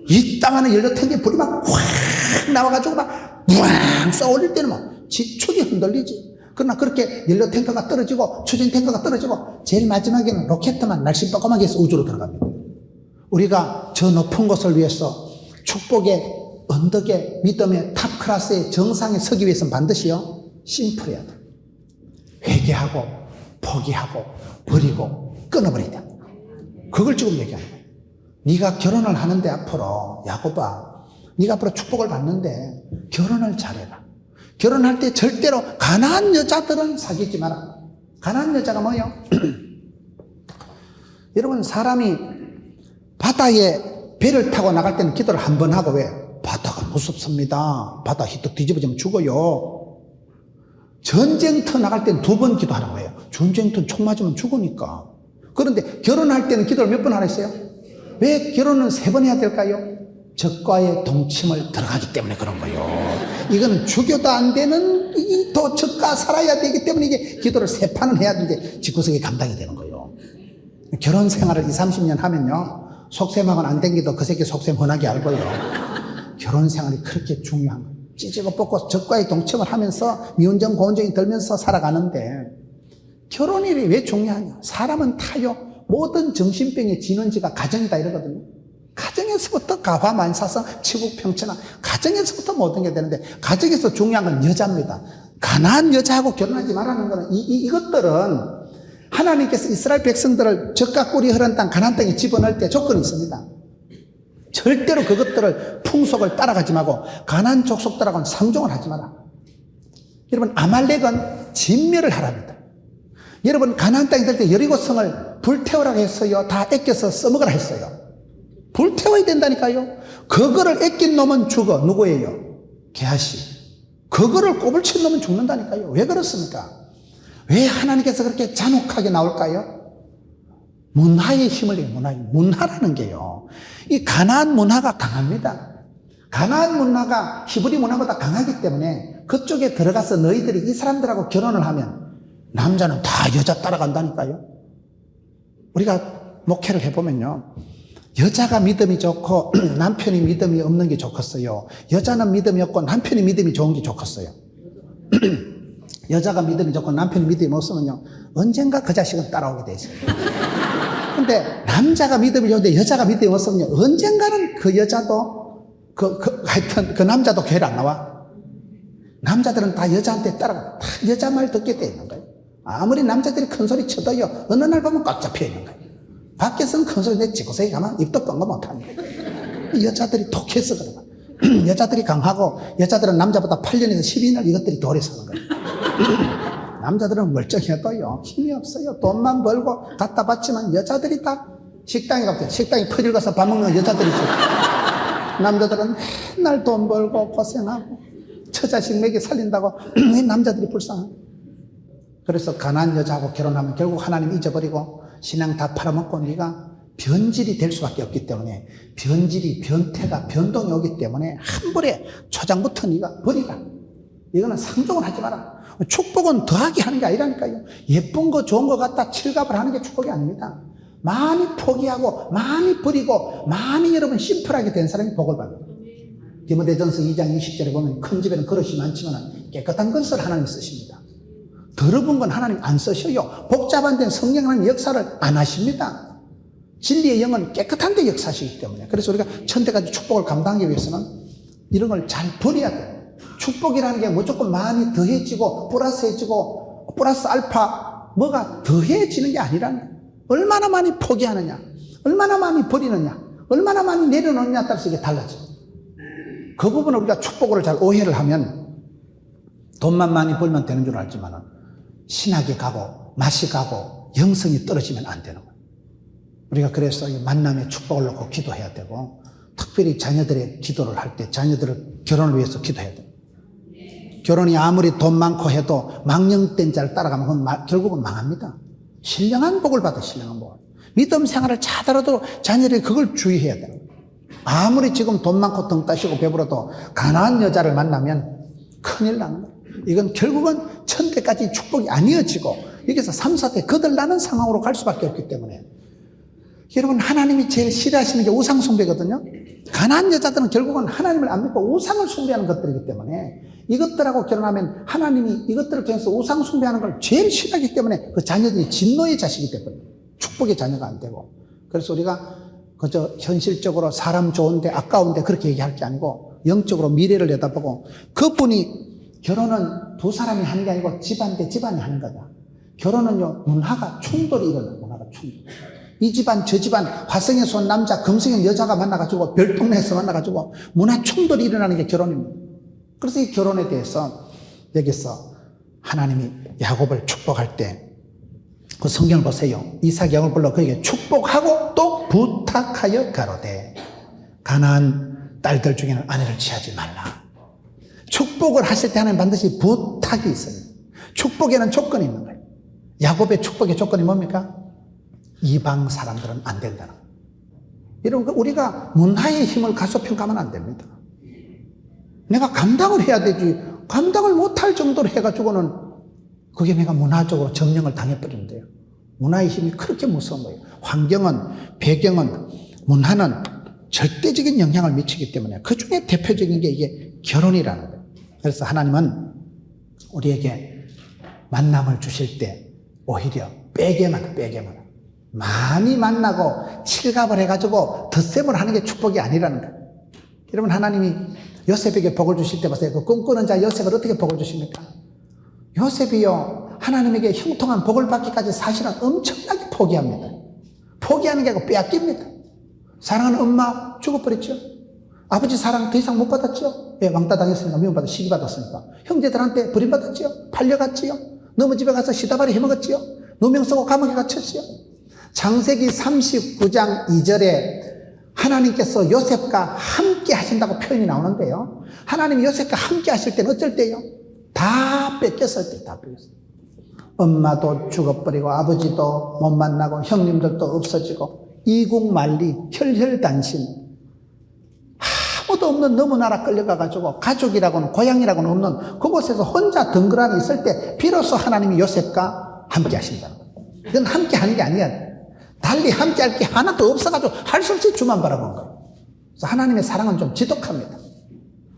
이따만한 연료탱기에 불이 막 확 나와가지고 막 우왕 쏘아 올릴 때는 막 지축이 흔들리지. 그러나 그렇게 연료 탱커가 떨어지고 추진 탱커가 떨어지고 제일 마지막에는 로켓만 날씬빠꼼하게 해서 우주로 들어갑니다. 우리가 저 높은 곳을 위해서 축복의 언덕의 믿음의 탑 클래스의 정상에 서기 위해서는 반드시요 심플해야 돼. 회개하고 포기하고 버리고 끊어버려야 돼. 그걸 지금 얘기하는 거예요. 네가 결혼을 하는데 앞으로 야곱아, 네가 앞으로 축복을 받는데 결혼을 잘해라. 결혼할 때 절대로 가난한 여자들은 사귀지 마라. 가난한 여자가 뭐예요? 여러분, 사람이 바다에 배를 타고 나갈 때는 기도를 한 번 하고, 왜? 바다가 무섭습니다. 바다 히떡 뒤집어지면 죽어요. 전쟁터 나갈 때는 2번 기도하는 거예요. 전쟁터 총 맞으면 죽으니까. 그런데 결혼할 때는 기도를 몇 번 하라 했어요? 왜 결혼은 3번 해야 될까요? 적과의 동침을 들어가기 때문에 그런 거예요. 이거는 죽여도 안 되는 또 적과 살아야 되기 때문에 이게 기도를 3판은 해야 되는데 집구석에 감당이 되는 거예요. 결혼 생활을 20, 30년 하면요, 속셈하고는 안 댕기도 그 새끼 속셈 흔하게 알고요. 결혼 생활이 그렇게 중요한 거예요. 찌지고 뽑고 적과의 동침을 하면서 미운정 고운정이 들면서 살아가는데 결혼이 왜 중요하냐? 사람은 타요. 모든 정신병의 진원지가 가정이다 이러거든요. 가정에서부터 가화만사성 치국평천하 가정에서부터 모든 게 되는데 가정에서 중요한 건 여자입니다. 가난한 여자하고 결혼하지 말라는 거는 이것들은 하나님께서 이스라엘 백성들을 적과 꿀이 흐른 땅 가나안 땅에 집어넣을 때 조건이 있습니다. 절대로 그것들을 풍속을 따라가지 말고 가나안 족속들하고는 상종을 하지 마라. 여러분 아말렉은 진멸을 하랍니다. 여러분 가나안 땅에 들 때 여리고성을 불태우라고 했어요? 다 애껴서 써먹으라 했어요? 불태워야 된다니까요. 그거를 애낀 놈은 죽어. 누구예요? 게하시. 그거를 꼽을 친 놈은 죽는다니까요. 왜 그렇습니까? 왜 하나님께서 그렇게 잔혹하게 나올까요? 문화의 힘을 내요. 문화라는 게요. 이 가나안 문화가 강합니다. 가나안 문화가 히브리 문화보다 강하기 때문에 그쪽에 들어가서 너희들이 이 사람들하고 결혼을 하면 남자는 다 여자 따라간다니까요. 우리가 목회를 해보면요. 여자가 믿음이 좋고 남편이 믿음이 없는 게 좋겠어요. 여자는 믿음이 없고 남편이 믿음이 좋은 게 좋겠어요. 여자가 믿음이 좋고 남편이 믿음이 없으면요. 언젠가 그 자식은 따라오게 돼 있어요. 근데 남자가 믿음이 좋은데 여자가 믿음이 없으면요. 언젠가는 그 여자도 하여튼 그 남자도 교회를 안 나와. 남자들은 다 여자한테 따라가. 다 여자 말 듣게 돼 있는 거예요. 아무리 남자들이 큰 소리 쳐도요. 어느 날 보면 꽉 잡혀 있는 거예요. 밖에서는 큰 소리 내치고 서기 가면 입도 뻥거 못하는 거예요. 여자들이 독해서 그런 거예요. 여자들이 강하고 여자들은 남자보다 8년에서 12년 이것들이 더 오래 사는 거예요. 남자들은 멀쩡해도요. 힘이 없어요. 돈만 벌고 갖다 받지만 여자들이 다 식당에 가면 식당에 퍼질 가서 밥 먹는 여자들이죠. 남자들은 맨날 돈 벌고 고생하고 처자식 먹이 살린다고 남자들이 불쌍해요. 그래서 가난한 여자하고 결혼하면 결국 하나님 잊어버리고 신앙 다 팔아먹고 네가 변질이 될 수밖에 없기 때문에 변질이 변태가 변동이 오기 때문에 한 번에 초장부터 네가 버리라. 이거는 상종을 하지 마라. 축복은 더하게 하는 게 아니라니까요. 예쁜 거 좋은 거 갖다 칠갑을 하는 게 축복이 아닙니다. 많이 포기하고 많이 버리고 많이 여러분 심플하게 된 사람이 복을 받는 거예요. 디모데전서 2장 20절에 보면 큰 집에는 그릇이 많지만 깨끗한 것을 하나님 쓰십니다. 더러운 건 하나님 안 쓰셔요. 복잡한 데는 성령 하나님 역사를 안 하십니다. 진리의 영은 깨끗한 데 역사하시기 때문에. 그래서 우리가 천대까지 축복을 감당하기 위해서는 이런 걸 잘 버려야 돼요. 축복이라는 게 무조건 많이 더해지고 플러스해지고 플러스 알파 뭐가 더해지는 게 아니라는 거예요. 얼마나 많이 포기하느냐, 얼마나 많이 버리느냐, 얼마나 많이 내려놓느냐에 따라서 이게 달라져요. 그 부분을 우리가 축복을 잘 오해를 하면 돈만 많이 벌면 되는 줄 알지만 신학이 가고 맛이 가고 영성이 떨어지면 안 되는 거예요. 우리가 그래서 이 만남의 축복을 놓고 기도해야 되고 특별히 자녀들의 기도를 할 때 자녀들을 결혼을 위해서 기도해야 돼요. 결혼이 아무리 돈 많고 해도 망령된 자를 따라가면 그건 결국은 망합니다. 신령한 복을 받아 신령한 복을. 믿음 생활을 잘하더라도 자녀들이 그걸 주의해야 돼요. 아무리 지금 돈 많고 등 따시고 배부러도 가난한 여자를 만나면 큰일 나는 거예요. 이건 결국은 천대까지 축복이 아니어지고 여기서 3, 4대 거들나는 상황으로 갈 수밖에 없기 때문에 여러분 하나님이 제일 싫어하시는 게 우상 숭배거든요. 가난한 여자들은 결국은 하나님을 안 믿고 우상을 숭배하는 것들이기 때문에 이것들하고 결혼하면 하나님이 이것들을 통해서 우상 숭배하는 걸 제일 싫어하기 때문에 그 자녀들이 진노의 자식이 되거든요. 축복의 자녀가 안 되고. 그래서 우리가 그저 현실적으로 사람 좋은데 아까운데 그렇게 얘기할 게 아니고 영적으로 미래를 내다보고 그분이 결혼은 두 사람이 하는 게 아니고 집안 대 집안이 하는 거다. 결혼은요 문화가 충돌이 일어나요. 문화가 충돌. 이 집안 저 집안 화성에서 온 남자 금성에 온 여자가 만나가지고 별동네에서 만나가지고 문화 충돌이 일어나는 게 결혼입니다. 그래서 이 결혼에 대해서 여기서 하나님이 야곱을 축복할 때 그 성경을 보세요. 이삭 야곱을 불러 그에게 축복하고 또 부탁하여 가로되 가나안 딸들 중에는 아내를 취하지 말라. 축복을 하실 때 하나님 반드시 부탁이 있어요. 축복에는 조건이 있는 거예요. 야곱의 축복의 조건이 뭡니까? 이방 사람들은 안 된다는 거예요. 여러분 우리가 문화의 힘을 가소평가하면 안 됩니다. 내가 감당을 해야 되지 감당을 못할 정도로 해가지고는 그게 내가 문화적으로 점령을 당해버리는데요. 문화의 힘이 그렇게 무서운 거예요. 환경은 배경은 문화는 절대적인 영향을 미치기 때문에 그 중에 대표적인 게 이게 결혼이라는 거예요. 그래서 하나님은 우리에게 만남을 주실 때 오히려 빼게만 많이 만나고 칠갑을 해가지고 덧셈을 하는 게 축복이 아니라는 거예요. 여러분, 하나님이 요셉에게 복을 주실 때 보세요. 그 꿈꾸는 자 요셉을 어떻게 복을 주십니까? 요셉이요, 하나님에게 형통한 복을 받기까지 사실은 엄청나게 포기합니다. 포기하는 게 아니고 빼앗깁니다. 사랑하는 엄마 죽어버렸죠. 아버지 사랑 더 이상 못 받았죠. 왜? 왕따 당했으니까, 미움받아 시기받았으니까. 형제들한테 버림받았지요. 팔려갔지요. 너무 집에 가서 시다발이 해먹었지요. 누명 쓰고 감옥에 갇혔지요. 창세기 39장 2절에 하나님께서 요셉과 함께 하신다고 표현이 나오는데요. 하나님이 요셉과 함께 하실 때는 어쩔 때요? 다 뺏겼을 때, 다 뺏겼어요. 엄마도 죽어버리고, 아버지도 못 만나고, 형님들도 없어지고, 이국만리, 혈혈단신. 아무도 없는 너무 나라 끌려가가지고, 가족이라고는, 고향이라고는 없는 그곳에서 혼자 덩그러니 있을 때, 비로소 하나님이 요셉과 함께 하신다는 거예요. 이건 함께 하는 게 아니야. 달리 함께 할 게 하나도 없어가지고 할 수 없이 주만 바라본 거예요. 그래서 하나님의 사랑은 좀 지독합니다.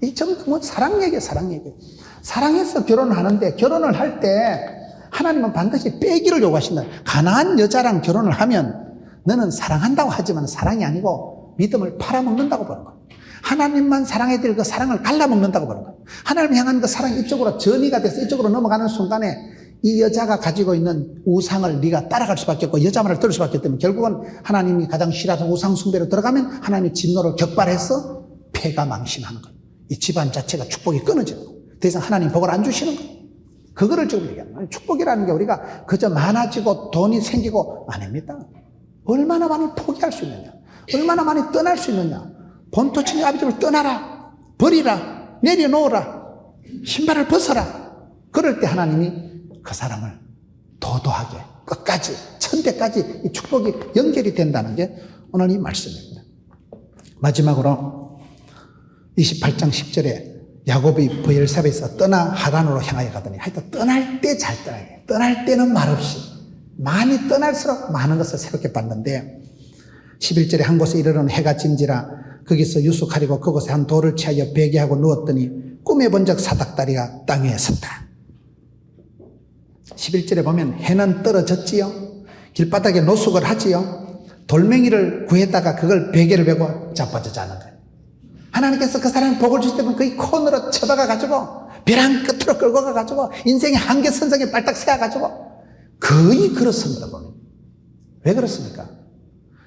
이 전부 뭐 사랑 얘기예요, 사랑 얘기. 사랑해서 결혼을 하는데, 결혼을 할 때 하나님은 반드시 빼기를 요구하신다. 가난한 여자랑 결혼을 하면 너는 사랑한다고 하지만 사랑이 아니고 믿음을 팔아먹는다고 보는 거예요. 하나님만 사랑해야 될 그 사랑을 갈라먹는다고 보는 거예요. 하나님 향한 그 사랑이 이쪽으로 전이가 돼서 이쪽으로 넘어가는 순간에 이 여자가 가지고 있는 우상을 네가 따라갈 수밖에 없고 여자 말을 들을 수밖에 없기 때문에 결국은 하나님이 가장 싫어하는 우상 숭배로 들어가면 하나님의 진노를 격발해서 폐가 망신하는 거예요. 이 집안 자체가 축복이 끊어지는 거예요. 더 이상 하나님 복을 안 주시는 거예요. 그거를 지금 얘기하는 거예요. 축복이라는 게 우리가 그저 많아지고 돈이 생기고 아닙니다. 얼마나 많이 포기할 수 있느냐, 얼마나 많이 떠날 수 있느냐. 본토층의 아버지를 떠나라, 버리라, 내려놓으라, 신발을 벗어라. 그럴 때 하나님이 그 사람을 도도하게 끝까지 천대까지 이 축복이 연결이 된다는 게 오늘 이 말씀입니다. 마지막으로 28장 10절에 야곱이 브엘사베에서 떠나 하란으로 향하여 가더니, 하여튼 떠날 때 잘 떠나야 돼. 떠날 때는 말없이 많이 떠날수록 많은 것을 새롭게 받는데, 11절에 한 곳에 이르러는 해가 진지라 거기서 유숙하려고 그곳에 한 돌을 취하여 베개하고 누웠더니 꿈에 본 적 사닥다리가 땅 위에 섰다. 11절에 보면 해는 떨어졌지요. 길바닥에 노숙을 하지요. 돌멩이를 구했다가 그걸 베개를 베고 자빠져 자는 거예요. 하나님께서 그 사람이 복을 주실 때면 거의 코너로 쳐박아가지고 벼랑 끝으로 끌고 가가지고 인생의 한계선상에 빨딱 세워가지고 거의 그렇습니다. 보면. 왜 그렇습니까?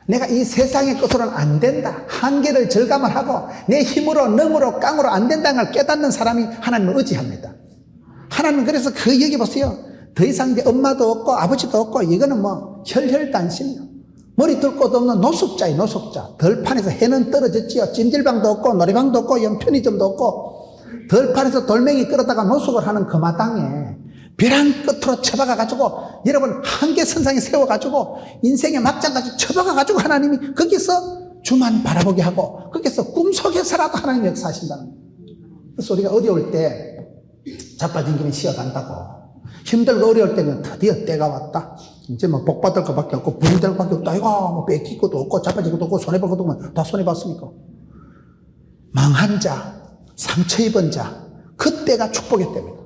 내가 이 세상의 것으로는 안 된다. 한계를 절감을 하고 내 힘으로 능으로 깡으로 안 된다는 걸 깨닫는 사람이 하나님을 의지합니다. 하나님은 그래서 그 얘기 보세요. 더 이상 이제 엄마도 없고 아버지도 없고 이거는 뭐 혈혈단신이요. 머리 둘 곳 없는 노숙자예요, 노숙자. 덜판에서 해는 떨어졌지요. 찜질방도 없고 놀이방도 없고 편의점도 없고 덜판에서 돌멩이 끌었다가 노숙을 하는 그 마당에 벼랑 끝으로 쳐박아가지고 여러분 한계선상에 세워가지고 인생의 막장까지 쳐박아가지고 하나님이 거기서 주만 바라보게 하고 거기서 꿈속에서라도 하나님 역사하신다는 거예요. 그래서 우리가 어려울 때 자빠진 김에 쉬어간다고, 힘들고 어려울 때는 드디어 때가 왔다. 이제 뭐 복 받을 것밖에 없고 부흥될 것밖에 없다. 이거 뭐 뺏길 것도 없고 자빠질 것도 없고 손해볼 것도 없고 다 손해봤으니까. 망한 자, 상처 입은 자, 그때가 축복의 때입니다.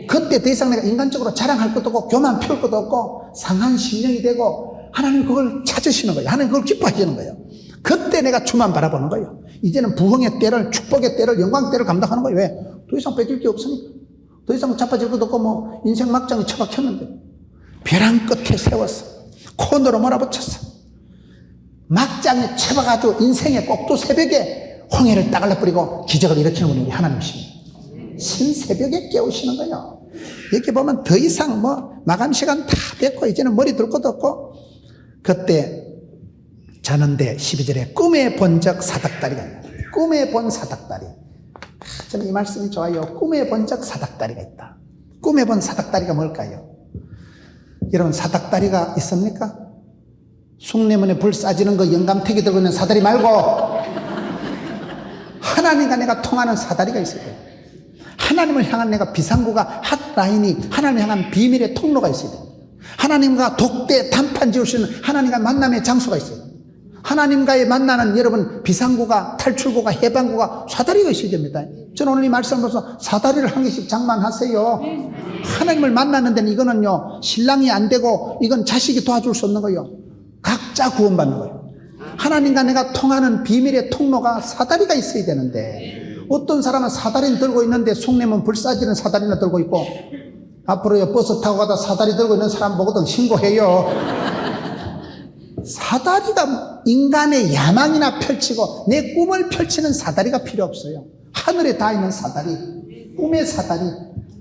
그때 더 이상 내가 인간적으로 자랑할 것도 없고 교만 피울 것도 없고 상한 심령이 되고 하나님 그걸 찾으시는 거예요. 하나님 그걸 기뻐하시는 거예요. 그때 내가 주만 바라보는 거예요. 이제는 부흥의 때를, 축복의 때를, 영광 때를 감당하는 거예요. 왜? 더 이상 뺏길 게 없으니까. 더 이상 자빠질 것도 없고 뭐 인생 막장이 처박혔는데 벼랑 끝에 세웠어. 코너로 몰아붙였어. 막장에 쳐박아가지고 인생의 꼭두 새벽에 홍해를 따갈라 뿌리고 기적을 일으키는 분이 하나님이십니다. 신새벽에 깨우시는 거예요. 여기 보면 더 이상 뭐 마감 시간 다 됐고 이제는 머리 둘 것도 없고 그때 자는데 12절에 꿈에 본 적 사닥다리가 있다. 꿈에 본 사닥다리. 저는 이 말씀이 좋아요. 꿈에 본 적 사닥다리가 있다. 꿈에 본 사닥다리가 뭘까요? 여러분 사닥다리가 있습니까? 숭례문에 불 싸지는 거 영감택이 들고 있는 사다리 말고 하나님과 내가 통하는 사다리가 있어야 돼요. 하나님을 향한 내가 비상구가 핫라인이 하나님을 향한 비밀의 통로가 있어야 돼요. 하나님과 독대 단판 지을 수 있는 하나님과 만남의 장소가 있어요. 하나님과의 만나는 여러분 비상구가 탈출구가 해방구가 사다리가 있어야 됩니다. 저는 오늘 이 말씀으로서 사다리를 한 개씩 장만하세요. 하나님을 만나는 데는 이거는요, 신랑이 안 되고 이건 자식이 도와줄 수 없는 거예요. 각자 구원받는 거예요. 하나님과 내가 통하는 비밀의 통로가 사다리가 있어야 되는데, 어떤 사람은 사다리는 들고 있는데 속내면 불사지는 사다리나 들고 있고, 앞으로요 버스 타고 가다 사다리 들고 있는 사람 보고도 신고해요. 사다리가 인간의 야망이나 펼치고 내 꿈을 펼치는 사다리가 필요 없어요. 하늘에 닿아 있는 사다리, 꿈의 사다리,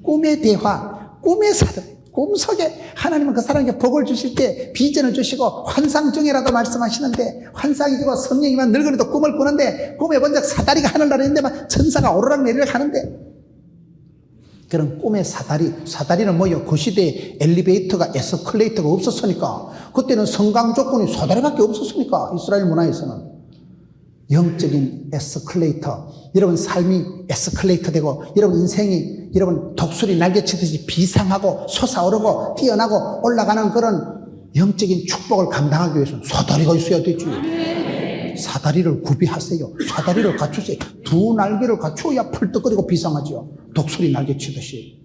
꿈의 대화, 꿈의 사다리. 꿈속에 하나님은 그 사람에게 복을 주실 때 비전을 주시고 환상 중에라도 말씀하시는데, 환상이 되고 성령이만 늙은이도 꿈을 꾸는데 꿈에 먼저 사다리가 하늘나라에 있는데 막 천사가 오르락 내리락 하는데, 그런 꿈의 사다리, 사다리는 뭐예요? 그 시대에 엘리베이터가 에스컬레이터가 없었으니까, 그때는 성강 조건이 사다리밖에 없었으니까, 이스라엘 문화에서는 영적인 에스컬레이터, 여러분 삶이 에스컬레이터 되고 여러분 인생이 여러분 독수리 날개치듯이 비상하고 솟아오르고 뛰어나고 올라가는 그런 영적인 축복을 감당하기 위해서는 사다리가 있어야 되지. 사다리를 구비하세요. 사다리를 갖추세요. 두 날개를 갖추어야 펄떡거리고 비상하죠. 독수리 날개치듯이.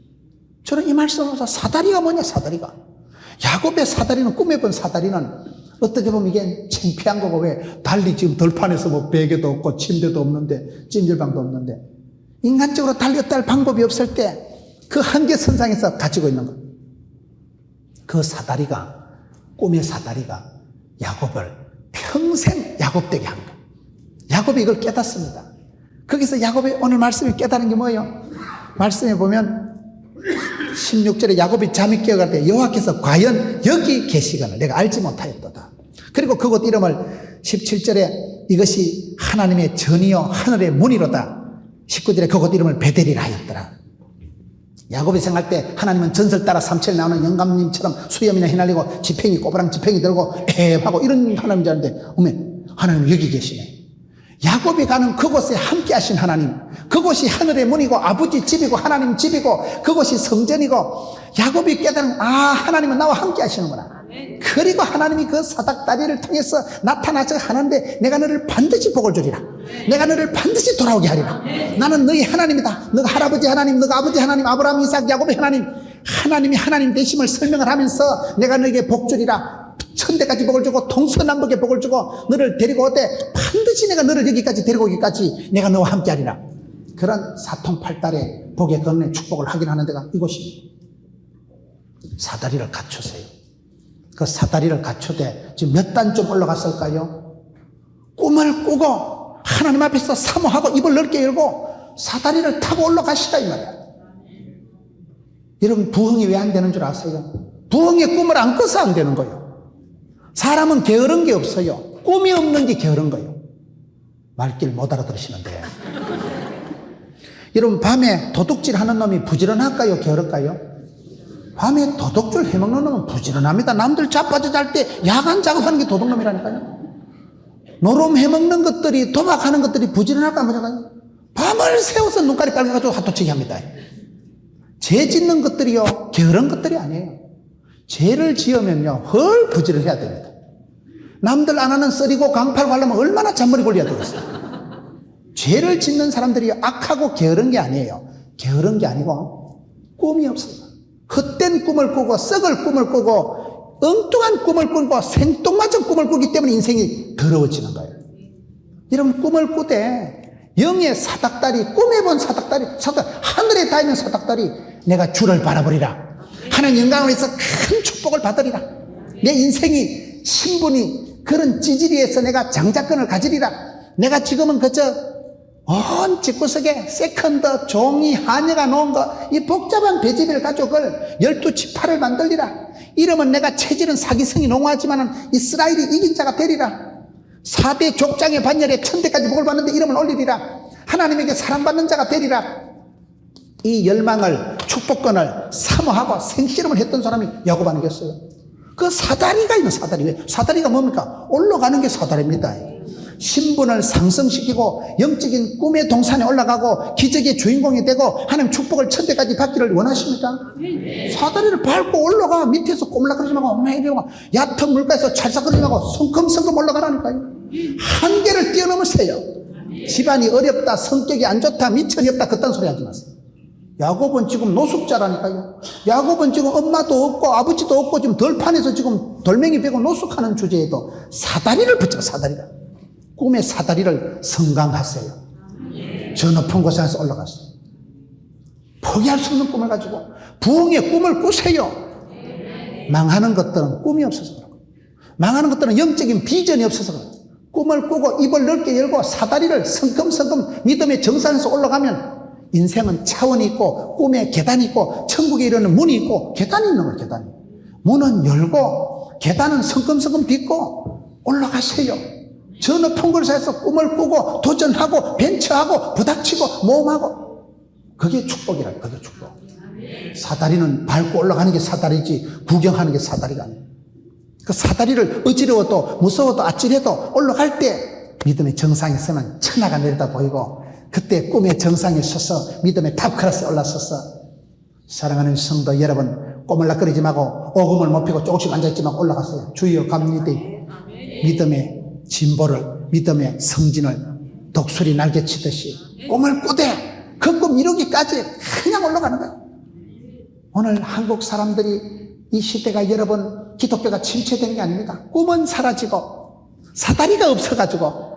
저는 이 말씀으로서 사다리가 뭐냐, 사다리가. 야곱의 사다리는, 꿈에 본 사다리는 어떻게 보면 이게 창피한 거고, 왜 달리 지금 들판에서 뭐 베개도 없고 침대도 없는데 찜질방도 없는데 인간적으로 달렸다 할 방법이 없을 때 그 한계선상에서 가지고 있는 거. 그 사다리가, 꿈의 사다리가 야곱을 평생 야곱되게 한 거. 야곱이 이걸 깨닫습니다. 거기서 야곱이 오늘 말씀이 깨달은 게 뭐예요? 말씀에 보면 16절에 야곱이 잠이 깨어갈 때 여호와께서 과연 여기 계시거늘 내가 알지 못하였도다. 그리고 그곳 이름을 17절에 이것이 하나님의 전이요 하늘의 문이로다. 19절에 그곳 이름을 베델이라 하였더라. 야곱이 생각할 때 하나님은 전설 따라 삼천에 나오는 영감님처럼 수염이나 휘날리고 지팽이, 꼬부랑 지팽이 들고 애하고 이런 하나님인 줄 알았는데, 어메, 하나님 여기 계시네. 야곱이 가는 그곳에 함께 하신 하나님, 그곳이 하늘의 문이고 아버지 집이고 하나님 집이고 그곳이 성전이고, 야곱이 깨달은, 아, 하나님은 나와 함께 하시는구나. 그리고 하나님이 그 사닥다리를 통해서 나타나서 하는데, 내가 너를 반드시 복을 주리라. 내가 너를 반드시 돌아오게 하리라. 나는 너희 하나님이다. 너가 할아버지 하나님, 너가 아버지 하나님, 아브라함, 이삭, 야곱의 하나님, 하나님이 하나님 되심을 설명을 하면서 내가 너에게 복 주리라. 천대까지 복을 주고 동서남북에 복을 주고 너를 데리고 오되 반드시 내가 너를 여기까지 데리고 오기까지 내가 너와 함께 하리라. 그런 사통팔달의 복의 건네 축복을 하긴 하는 데가 이곳입니다. 사다리를 갖추세요. 그 사다리를 갖추되 지금 몇 단 좀 올라갔을까요? 꿈을 꾸고 하나님 앞에서 사모하고 입을 넓게 열고 사다리를 타고 올라가시라 이 말이야. 여러분, 부흥이 왜 안 되는 줄 아세요? 부흥의 꿈을 안 꿔서 안 되는 거예요. 사람은 게으른 게 없어요. 꿈이 없는 게 게으른 거예요. 말길 못 알아들으시는데. 여러분, 밤에 도둑질 하는 놈이 부지런할까요? 게으를까요? 밤에 도둑질 해먹는 놈은 부지런합니다. 남들 자빠져 잘 때 야간 작업하는 게 도둑놈이라니까요. 노름 해먹는 것들이, 도박하는 것들이 부지런할까 뭐냐까요? 밤을 새워서 눈깔이 빨개가지고 핫도치기 합니다. 죄 짓는 것들이요, 게으른 것들이 아니에요. 죄를 지으면요, 헐 부지런해야 됩니다. 남들 안 하는 썰이고 강팔고 하려면 얼마나 잔머리 굴려야 되겠어요. 죄를 짓는 사람들이 악하고 게으른 게 아니에요. 게으른 게 아니고 꿈이 없어요. 헛된 꿈을 꾸고 썩을 꿈을 꾸고 엉뚱한 꿈을 꾸고 생뚱맞은 꿈을 꾸기 때문에 인생이 더러워지는 거예요. 여러분, 꿈을 꾸되 영의 사닥다리, 꿈에 본 사닥다리, 하늘에 닿아 있는 사닥다리, 내가 주를 바라보리라. 하나님 영광을 위해서 큰 축복을 받으리라. 내 인생이, 신분이 그런 찌질이에서 내가 장자권을 가지리라. 내가 지금은 그저 온 집구석에 세컨드, 종이, 한여가 놓은 거, 이 복잡한 배지비를 가지고 그걸 12지파를 만들리라. 이러면 내가 체질은 사기성이 농후하지만 이스라엘이 이긴 자가 되리라. 4대 족장의 반열에 1000대까지 복을 받는데 이름을 올리리라. 하나님에게 사랑받는 자가 되리라. 이 열망을, 축복권을 사모하고 생씨름을 했던 사람이 야곱 아니겠어요? 그 사다리가 있는 사다리. 왜? 사다리가 뭡니까? 올라가는 게 사다리입니다. 신분을 상승시키고 영적인 꿈의 동산에 올라가고 기적의 주인공이 되고 하나님 축복을 1000대까지 받기를 원하십니까? 사다리를 밟고 올라가. 밑에서 꼬물락거리지 말고 엉망이려고 얕은 물가에서 찰싹거리지 말고 성큼성큼 올라가라니까요. 한계를 뛰어넘으세요. 집안이 어렵다, 성격이 안 좋다, 미천이 없다, 그딴 소리 하지 마세요. 야곱은 지금 노숙자라니까요. 야곱은 지금 엄마도 없고 아버지도 없고 지금 덜판에서 지금 돌멩이 베고 노숙하는 주제에도 사다리를 붙여, 사다리를. 꿈의 사다리를 성강하세요. 저 높은 곳에서 올라갔어요. 포기할 수 없는 꿈을 가지고 부흥의 꿈을 꾸세요. 망하는 것들은 꿈이 없어서 그렇고, 망하는 것들은 영적인 비전이 없어서 그렇고, 꿈을 꾸고 입을 넓게 열고 사다리를 성큼성큼 믿음의 정상에서 올라가면 인생은 차원이 있고 꿈에 계단이 있고 천국에 이르는 문이 있고 계단이 있는 거예요. 계단이. 문은 열고 계단은 성큼성큼 딛고 올라가세요. 저 높은 곳에서 꿈을 꾸고 도전하고 벤처하고 부닥치고 모험하고, 그게 축복이라. 그게 축복. 사다리는 밟고 올라가는 게 사다리지 구경하는 게 사다리가 아니에요. 그 사다리를 어지러워도 무서워도 아찔해도 올라갈 때 믿음의 정상에서는 천하가 내려다 보이고, 그때 꿈의 정상에 서서 믿음의 탑클래스에 올라서서, 사랑하는 성도 여러분, 꼬물락거리지 말고 오금을 못 펴고 조금씩 앉아있지 말고 올라가세요. 주여 갑니다. 믿음의 진보를, 믿음의 성진을 독수리 날개치듯이 꿈을 꾸되 그 꿈 이루기까지 그냥 올라가는 거예요. 오늘 한국 사람들이, 이 시대가 여러분 기독교가 침체된 게 아닙니다. 꿈은 사라지고 사다리가 없어가지고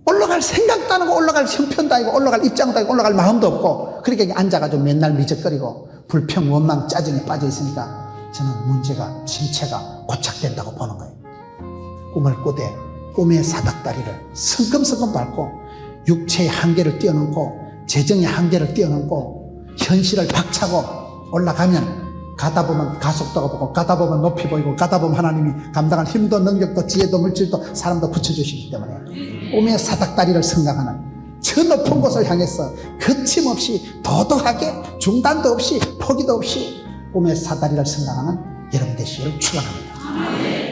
올라갈 생각도 안 하고 올라갈 형편도 아니고 올라갈 입장도 아니고 올라갈 마음도 없고, 그러니까 앉아가지고 맨날 미적거리고 불평, 원망, 짜증에 빠져 있으니까 저는 문제가, 침체가 고착된다고 보는 거예요. 꿈을 꾸되 꿈의 사닥다리를 성큼성큼 밟고 육체의 한계를 뛰어넘고 재정의 한계를 뛰어넘고 현실을 박차고 올라가면, 가다 보면 가속도가 보고 가다 보면 높이 보이고 가다 보면 하나님이 감당할 힘도 능력도 지혜도 물질도 사람도 붙여주시기 때문에 꿈의 사닥다리를 생각하는 저 높은 곳을 향해서 거침없이 도도하게 중단도 없이 포기도 없이 꿈의 사다리를 생각하는 여러분 되시기를 축원합니다.